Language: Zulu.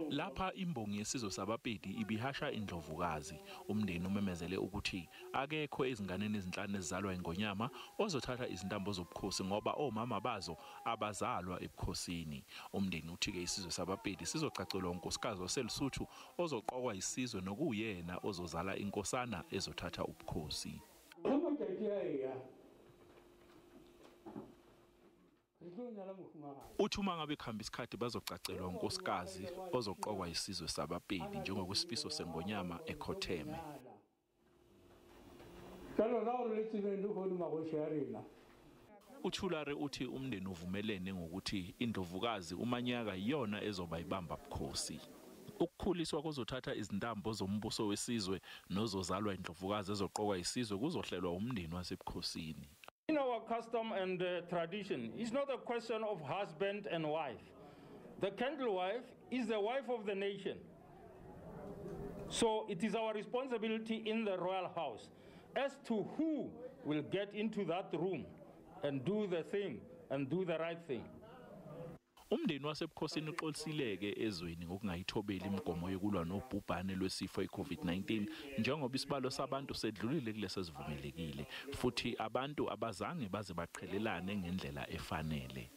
Lapha imbongi yesizwe sabaPedi ibihasha iNdlovukazi. Umndeni umemezele ukuthi akekho ezinganeni ezinhlanu ezizalwa Ingonyama ozothatha izintambo zobukhosi ngoba omama bazo abazalwa ebukhosini. Umndeni uthi-ke isizwe sabaPedi sizocacelwa unkosikazi waseLesotho ozoqokwa isizwe nokuyena ozozala inkosana ezothatha ubukhosi. Uthi uma ngabe khamba isikhathi bazocacelwa unkosikazi ozoqokwa isizwe sabaPedi njengokwesifiso sengonyama ekhotheme. uThulare uthi umndeni uvumelene ngokuthi iNdlovukazi uManyaku iyona ezoba ibamba bukhosi. Ukukhuliswa kuzothatha izintambo zombuso wesizwe nozozalwa iNdlovukazi ezoqokwa isizwe kuzohlelwa umndeni wasebukhosini. In our custom and tradition, it's not a question of husband and wife. The candle wife is the wife of the nation. So it is our responsibility in the royal house as to who will get into that room and do the thing and do the right thing. Umndeni wasebukhosini uxolisileke ezweni ngokungayithobeli imigomo yokulwa nobhubhane lwesifo iCovid-19 njengoba isibalo sabantu sedlulile kulesi sivumelekile futhi abantu abazange baze baqhelelane ngendlela efanele.